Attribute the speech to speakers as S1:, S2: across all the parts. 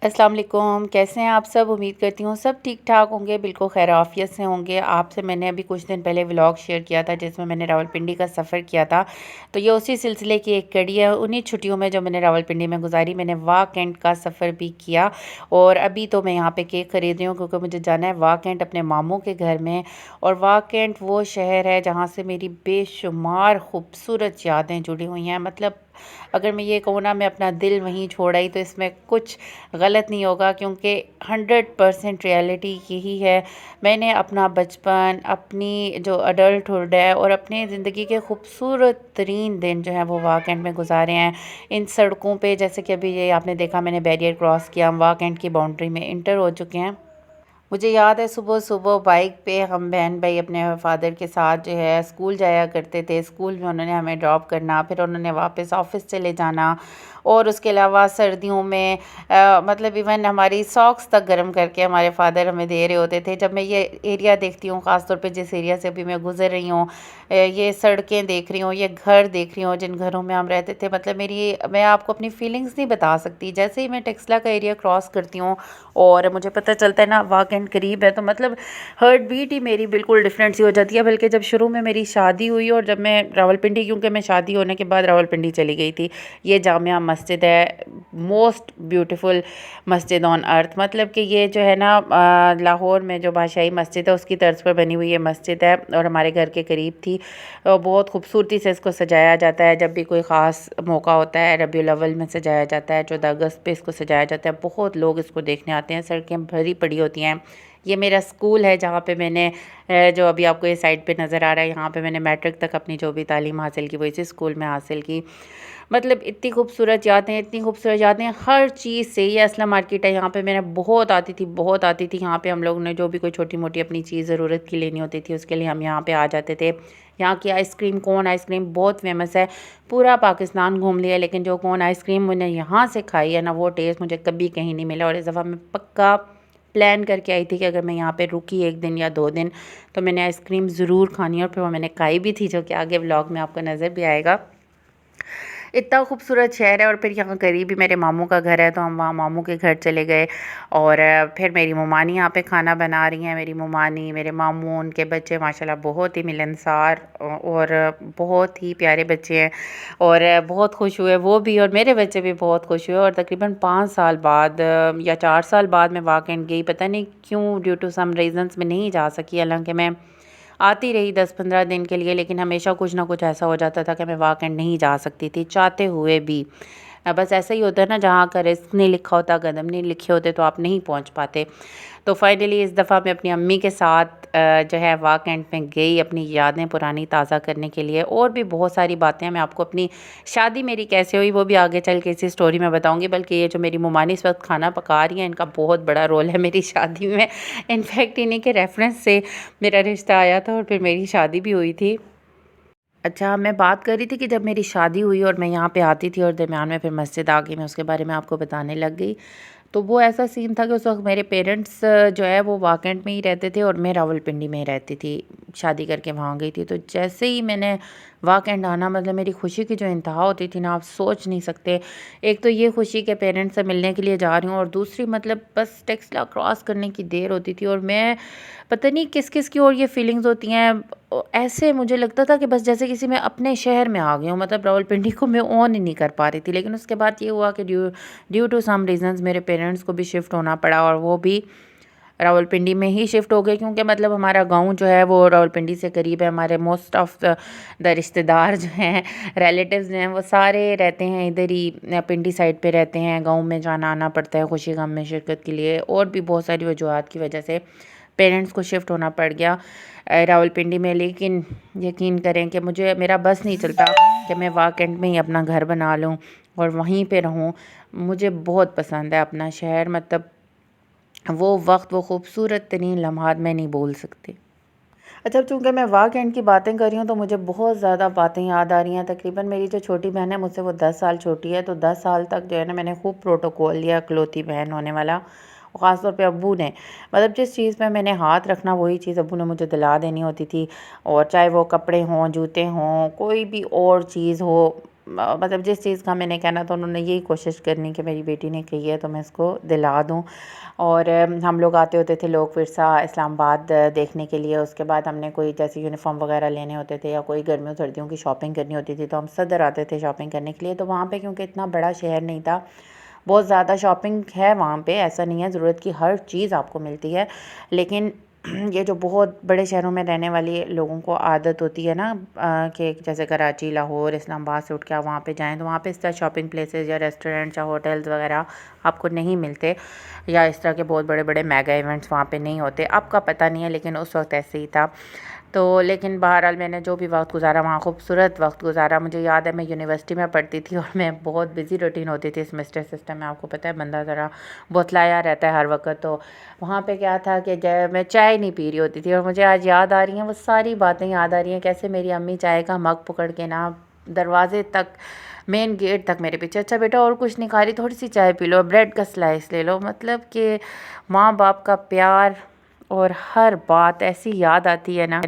S1: अस्सलाम वालेकुम। कैसे हैं आप सब? उम्मीद करती हूँ सब ठीक ठाक होंगे, बिल्कुल खैर आफियत से होंगे। आपसे मैंने अभी कुछ दिन पहले व्लॉग शेयर किया था जिसमें मैंने रावलपिंडी का सफ़र किया था। तो ये उसी सिलसिले की एक कड़ी है। उन्हीं छुट्टियों में जो मैंने रावलपिंडी में गुजारी, मैंने वाह कैंट का सफ़र भी किया। और अभी तो मैं यहाँ पे केक ख़रीद रही हूँ क्योंकि मुझे जाना है वाह कैंट अपने मामू के घर में। और वाह कैंट वो शहर है जहाँ से मेरी बेशुमार खूबसूरत यादें जुड़ी हुई हैं। मतलब अगर मैं ये कहूँ ना, मैं अपना दिल वहीं छोड़ आई तो इसमें कुछ गलत नहीं होगा, क्योंकि 100% रियलिटी यही है। मैंने अपना बचपन, अपनी जो अडल्टहुड है और अपनी ज़िंदगी के खूबसूरत तरीन दिन जो है वो वाह कैंट में गुजारे हैं। इन सड़कों पे, जैसे कि अभी ये आपने देखा मैंने बैरियर क्रॉस किया, हम वाह कैंट की बाउंड्री में इंटर हो चुके हैं। मुझे याद है सुबह सुबह बाइक पे हम बहन भाई अपने फादर के साथ जो है स्कूल जाया करते थे। स्कूल में उन्होंने हमें ड्रॉप करना, फिर उन्होंने वापस ऑफिस चले जाना। और उसके अलावा सर्दियों में मतलब इवन हमारी सॉक्स तक गर्म करके हमारे फादर हमें दे रहे होते थे। जब मैं ये एरिया देखती हूँ, ख़ासतौर पे जिस एरिया से अभी मैं गुजर रही हूँ, ये सड़कें देख रही हूँ, ये घर देख रही हूँ जिन घरों में हम रहते थे, मतलब मैं आपको अपनी फीलिंग्स नहीं बता सकती। जैसे ही मैं टेक्सला का एरिया क्रॉस करती हूँ और मुझे पता चलता है ना वाह कैंट करीब है, तो मतलब हार्ट बीट ही मेरी बिल्कुल डिफरेंट सी हो जाती है। बल्कि जब शुरू में मेरी शादी हुई और जब मैं रावलपिंडी, क्योंकि मैं शादी होने के बाद रावलपिंडी चली गई थी, ये जामिया मस्जिद है, मोस्ट ब्यूटीफुल मस्जिद ऑन अर्थ। मतलब कि ये जो है ना लाहौर में जो बादशाही मस्जिद है उसकी तर्ज पर बनी हुई ये मस्जिद है और हमारे घर के करीब थी। बहुत खूबसूरती से इसको सजाया जाता है। जब भी कोई ख़ास मौका होता है, रबीउल अव्वल में सजाया जाता है, 14 अगस्त पे इसको सजाया जाता है। बहुत लोग इसको देखने आते हैं, सड़कें भरी पड़ी होती हैं। ये मेरा स्कूल है जहाँ पे मैंने जो अभी आपको ये साइड पे नज़र आ रहा है, यहाँ पे मैंने मैट्रिक तक अपनी जो भी तालीम हासिल की वो इसी स्कूल में हासिल की। मतलब इतनी खूबसूरत यादें, इतनी खूबसूरत यादें हर चीज़ से। ये असला मार्केट है, यहाँ पे मैंने बहुत आती थी, बहुत आती थी। यहाँ पे हम लोग ने जो भी कोई छोटी मोटी अपनी चीज़ ज़रूरत की लेनी होती थी उसके लिए हम यहाँ पे आ जाते थे। यहाँ की आइसक्रीम, कोन आइसक्रीम बहुत फेमस है। पूरा पाकिस्तान घूम लिया लेकिन जो कोन आइसक्रीम मैंने यहाँ से खाई है ना, वो टेस्ट मुझे कभी कहीं नहीं मिला। और इस दफ़ा मैं पक्का प्लान करके आई थी कि अगर मैं यहाँ पे रुकी 1 दिन या 2 दिन तो मैंने आइसक्रीम ज़रूर खानी है। और फिर वो मैंने खाई भी थी, जो कि आगे व्लॉग में आपको नज़र भी आएगा। इतना खूबसूरत शहर है। और फिर यहाँ करीब ही मेरे मामू का घर है, तो हम वहाँ मामू के घर चले गए। और फिर मेरी मुमानी यहाँ पे खाना बना रही हैं। मेरी मुमानी, मेरे मामू, उनके बच्चे माशाल्लाह बहुत ही मिलनसार और बहुत ही प्यारे बच्चे हैं। और बहुत खुश हुए वो भी और मेरे बच्चे भी बहुत खुश हुए। और तकरीबन 5 साल बाद या 4 साल बाद मैं वाकई गई। पता नहीं क्यों, ड्यू टू सम रीज़न्स में नहीं जा सकी। हालांकि मैं आती रही 10-15 दिन के लिए, लेकिन हमेशा कुछ ना कुछ ऐसा हो जाता था कि मैं वहाँ नहीं जा सकती थी चाहते हुए भी। बस ऐसा ही होता है ना, जहाँ का रिस्क नहीं लिखा होता, कदम नहीं लिखे होते, तो आप नहीं पहुँच पाते। तो फाइनली इस दफ़ा मैं अपनी अम्मी के साथ जो है वाह कैंट में गई अपनी यादें पुरानी ताज़ा करने के लिए। और भी बहुत सारी बातें हैं, मैं आपको अपनी शादी मेरी कैसे हुई वो भी आगे चल के इसी स्टोरी में बताऊंगी। बल्कि ये जो मेरी मुमानी इस वक्त खाना पका रही हैं, इनका बहुत बड़ा रोल है मेरी शादी में। इनफैक्ट इन्हीं के रेफरेंस से मेरा रिश्ता आया था और फिर मेरी शादी भी हुई थी। अच्छा, मैं बात कर रही थी कि जब मेरी शादी हुई और मैं यहाँ पे आती थी और दरमियान में फिर मस्जिद आ गई, मैं उसके बारे में आपको बताने लग गई। तो वो ऐसा सीन था कि उस वक्त मेरे पेरेंट्स जो है वो वाकंड में ही रहते थे और मैं रावलपिंडी में रहती थी। शादी करके वहाँ गई थी। तो जैसे ही मैंने वाकंड आना, मतलब मेरी खुशी की जो इंतहा होती थी ना, आप सोच नहीं सकते। एक तो ये खुशी के पेरेंट्स से मिलने के लिए जा रही हूँ, और दूसरी मतलब बस टेक्सला क्रॉस करने की देर होती थी और मैं पता नहीं किस किस की और ये फीलिंग्स होती हैं। ऐसे मुझे लगता था कि बस जैसे किसी मैं अपने शहर में आ गई हूँ। मतलब रावलपिंडी को मैं ऑन ही नहीं कर पा रही थी। लेकिन उसके बाद ये हुआ कि ड्यू टू सम रीज़न्स मेरे पेरेंट्स को भी शिफ्ट होना पड़ा और वो भी रावलपिंडी में ही शिफ्ट हो गए, क्योंकि मतलब हमारा गांव जो है वो रावलपिंडी से करीब है। हमारे मोस्ट ऑफ द रिश्तेदार जो हैं, रिलेटिव्स हैं, वो सारे रहते हैं इधर ही पिंडी साइड पे रहते हैं। गांव में जाना आना पड़ता है खुशी गम में शिरकत के लिए, और भी बहुत सारी वजूहत की वजह से पेरेंट्स को शिफ्ट होना पड़ गया रावलपिंडी में। लेकिन यकीन करें कि मुझे मेरा बस नहीं चलता कि मैं वाकंड में ही अपना घर बना लूँ और वहीं पे रहूँ। मुझे बहुत पसंद है अपना शहर। मतलब वो वक्त, वो खूबसूरत तरीन लम्हात मैं नहीं भूल सकती। अच्छा, चूँकि मैं वाकंड की बातें कर रही हूँ तो मुझे बहुत ज़्यादा बातें याद आ रही हैं। तकरीबन मेरी जो छोटी बहन है मुझसे वो 10 साल छोटी है। तो 10 साल तक जो है ना मैंने खूब प्रोटोकॉल लिया, इकलौती बहन होने वाला। और ख़ास तौर पे अब्बू ने, मतलब जिस चीज़ पे मैंने हाथ रखना वही चीज़ अब्बू ने मुझे दिला देनी होती थी। और चाहे वो कपड़े हों, जूते हों, कोई भी और चीज़ हो, मतलब जिस चीज़ का मैंने कहना था उन्होंने यही कोशिश करनी कि मेरी बेटी ने कही है तो मैं इसको दिला दूँ। और हम लोग आते होते थे लोग विरसा इस्लामाबाद देखने के लिए। उसके बाद हमने कोई जैसे यूनिफ़ॉर्म वगैरह लेने होते थे या कोई गर्मियों सर्दियों की शॉपिंग करनी होती थी तो हम सदर आते थे शॉपिंग करने के लिए। तो वहाँ पे क्योंकि इतना बड़ा शहर नहीं था, बहुत ज़्यादा शॉपिंग है वहाँ पे, ऐसा नहीं है, ज़रूरत की हर चीज़ आपको मिलती है। लेकिन ये जो बहुत बड़े शहरों में रहने वाले लोगों को आदत होती है ना कि जैसे कराची, लाहौर, इस्लामाबाद से उठ के आप वहाँ पे जाएँ तो वहाँ पे इस तरह शॉपिंग प्लेसेस या रेस्टोरेंट्स या होटल्स वगैरह आपको नहीं मिलते, या इस तरह के बहुत बड़े बड़े मेगा इवेंट्स वहाँ पे नहीं होते। अब का पता नहीं है, लेकिन उस वक्त ऐसे ही था। तो लेकिन बहरहाल मैंने जो भी वक्त गुजारा वहाँ खूबसूरत वक्त गुजारा। मुझे याद है मैं यूनिवर्सिटी में पढ़ती थी और मैं बहुत बिजी रूटीन होती थी सेमेस्टर सिस्टम में। आपको पता है बंदा ज़रा बौखलाया रहता है हर वक्त। तो वहाँ पे क्या था कि जब मैं चाय नहीं पी रही होती थी, और मुझे आज याद आ रही हैं वो सारी बातें, याद आ रही हैं कैसे मेरी अम्मी चाय का मग पकड़ के ना दरवाजे तक, मेन गेट तक मेरे पीछे, अच्छा बेटा और कुछ नहीं खा रही, थोड़ी सी चाय पी लो, ब्रेड का स्लाइस ले लो। मतलब कि माँ बाप का प्यार और हर बात ऐसी याद आती है ना।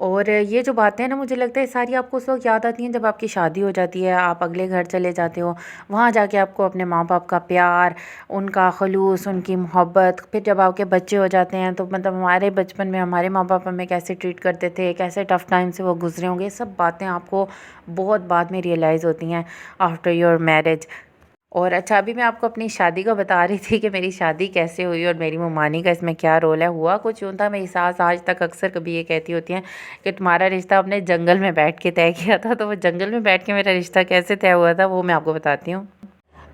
S1: और ये जो बातें हैं ना, मुझे लगता है सारी आपको उस वक्त याद आती हैं जब आपकी शादी हो जाती है, आप अगले घर चले जाते हो, वहाँ जाके आपको अपने माँ बाप का प्यार, उनका खलूस, उनकी मोहब्बत, फिर जब आपके बच्चे हो जाते हैं तो मतलब हमारे बचपन में हमारे माँ बाप हमें कैसे ट्रीट करते थे, कैसे टफ़ टाइम से वो गुजरे होंगे, ये सब बातें आपको बहुत बाद में रियलाइज़ होती हैं आफ्टर योर मैरिज। और अच्छा, अभी मैं आपको अपनी शादी का बता रही थी कि मेरी शादी कैसे हुई और मेरी ममानी का इसमें क्या रोल है। हुआ कुछ यूँ था, मेरी सास आज तक अक्सर कभी ये कहती होती हैं कि तुम्हारा रिश्ता हमने जंगल में बैठ के तय किया था। तो वो जंगल में बैठ के मेरा रिश्ता कैसे तय हुआ था वो मैं आपको बताती हूँ।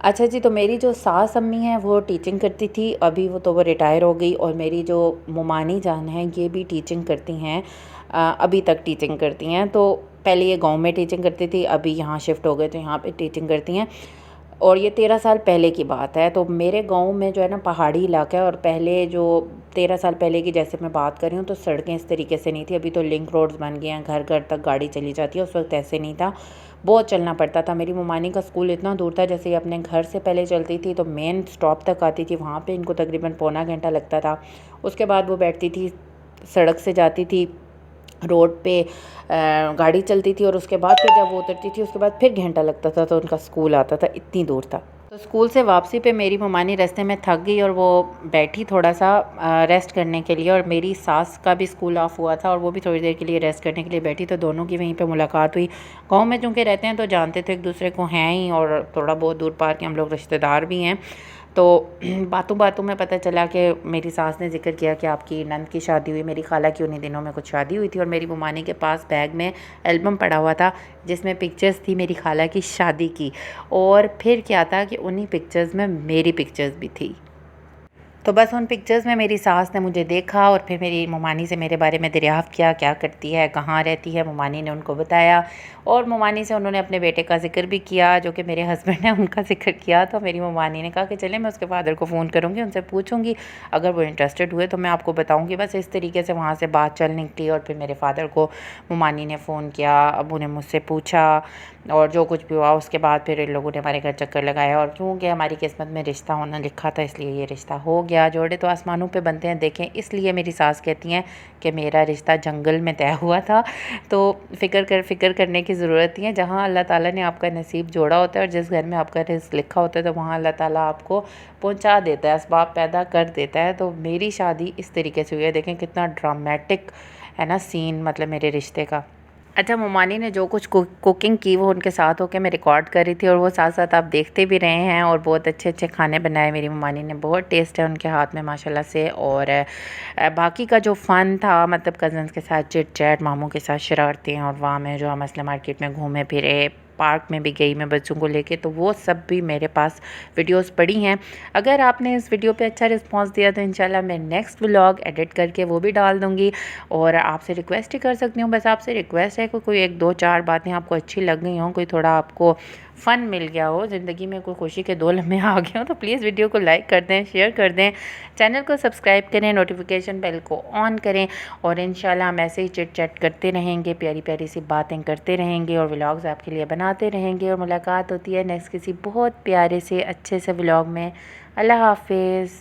S1: अच्छा जी, तो मेरी जो सास अम्मी हैं वो टीचिंग करती थी, अभी वो रिटायर हो गई। और मेरी जो ममानी जान है ये भी टीचिंग करती हैं, अभी तक टीचिंग करती हैं। तो पहले ये गांव में टीचिंग करती थी, अभी यहाँ शिफ्ट हो गए तो यहाँ पे टीचिंग करती हैं। और ये 13 साल पहले की बात है। तो मेरे गांव में जो है ना पहाड़ी इलाका है, और पहले जो 13 साल पहले की जैसे मैं बात कर रही हूँ तो सड़कें इस तरीके से नहीं थी। अभी तो लिंक रोड्स बन गए हैं, घर घर तक गाड़ी चली जाती है, उस वक्त ऐसे नहीं था, बहुत चलना पड़ता था। मेरी ममानी का स्कूल इतना दूर था, जैसे ये अपने घर से पहले चलती थी तो मेन स्टॉप तक आती थी, वहाँ पे इनको तकरीबन पौना घंटा लगता था। उसके बाद वो बैठती थी, सड़क से जाती थी, रोड पे गाड़ी चलती थी, और उसके बाद फिर जब वो उतरती थी उसके बाद फिर घंटा लगता था तो उनका स्कूल आता था, इतनी दूर था। तो स्कूल से वापसी पे मेरी ममानी रास्ते में थक गई और वो बैठी थोड़ा सा रेस्ट करने के लिए, और मेरी सास का भी स्कूल ऑफ हुआ था और वो भी थोड़ी देर के लिए रेस्ट करने के लिए बैठी। तो दोनों की वहीं पे मुलाकात हुई। गांव में चूँकि रहते हैं तो जानते थे एक दूसरे को हैं ही, और थोड़ा बहुत दूर पार के हम लोग रिश्तेदार भी हैं। तो बातों बातों में पता चला कि मेरी सास ने जिक्र किया कि आपकी नंद की शादी हुई, मेरी खाला की उन्हीं दिनों में कुछ शादी हुई थी। और मेरी ममानी के पास बैग में एल्बम पड़ा हुआ था जिसमें पिक्चर्स थी मेरी खाला की शादी की। और फिर क्या था कि उन्हीं पिक्चर्स में मेरी पिक्चर्स भी थी। तो बस उन पिक्चर्स में मेरी सास ने मुझे देखा और फिर मेरी ममानी से मेरे बारे में दरियाफ़्त किया, क्या करती है, कहाँ रहती है। ममानी ने उनको बताया, और ममानी से उन्होंने अपने बेटे का ज़िक्र भी किया जो कि मेरे हस्बैंड ने उनका ज़िक्र किया। तो मेरी ममानी ने कहा कि चले मैं उसके फादर को फ़ोन करूँगी, उनसे पूछूँगी, अगर वो इंटरेस्टेड हुए तो मैं आपको बताऊँगी। बस इस तरीके से वहाँ से बात चल निकली। और फिर मेरे फादर को ममानी ने फ़ोन किया, अबू ने मुझसे पूछा, और जो कुछ भी हुआ उसके बाद फिर इन लोगों ने हमारे घर चक्कर लगाया। और क्योंकि हमारी किस्मत में रिश्ता होना लिखा था इसलिए ये रिश्ता हो गया। जोड़े तो आसमानों पे बनते हैं, देखें, इसलिए मेरी सास कहती हैं कि मेरा रिश्ता जंगल में तय हुआ था। तो फ़िक्र करने की ज़रूरत नहीं है। जहाँ अल्लाह ताला ने आपका नसीब जोड़ा होता है और जिस घर में आपका रिज़्क़ लिखा होता है तो वहाँ अल्लाह ताला आपको पहुँचा देता है, असबाब पैदा कर देता है। तो मेरी शादी इस तरीके से हुई है। देखें कितना ड्रामेटिक है ना सीन, मतलब मेरे रिश्ते का। अच्छा, ममानी ने जो कुछ कुकिंग की वो उनके साथ होकर मैं रिकॉर्ड कर रही थी, और वो साथ साथ आप देखते भी रहे हैं। और बहुत अच्छे अच्छे खाने बनाए मेरी ममानी ने, बहुत टेस्ट है उनके हाथ में माशाल्लाह से। और बाकी का जो फ़न था, मतलब कज़न्स के साथ चिट चैट, मामू के साथ शरारतें, और वहाँ में जो हम असला मार्केट में घूमे फिरे, पार्क में भी गई मैं बच्चों को लेके, तो वो सब भी मेरे पास वीडियोस पड़ी हैं। अगर आपने इस वीडियो पे अच्छा रिस्पांस दिया तो इंशाल्लाह मैं नेक्स्ट व्लॉग एडिट करके वो भी डाल दूँगी। और आपसे रिक्वेस्ट ही कर सकती हूँ, बस आपसे रिक्वेस्ट है कि कोई एक दो चार बातें आपको अच्छी लग गई हों, कोई थोड़ा आपको फ़न मिल गया हो, ज़िंदगी में कोई खुशी के दो लम्हे आ गए हों, तो प्लीज़ वीडियो को लाइक कर दें, शेयर कर दें, चैनल को सब्सक्राइब करें, नोटिफिकेशन बेल को ऑन करें। और इंशाल्लाह हम ऐसे ही चिट चैट करते रहेंगे, प्यारी प्यारी सी बातें करते रहेंगे और व्लॉग्स आपके लिए बनाते रहेंगे। और मुलाकात होती है नेक्स्ट किसी बहुत प्यारे से अच्छे से व्लॉग में। अल्लाह हाफिज़।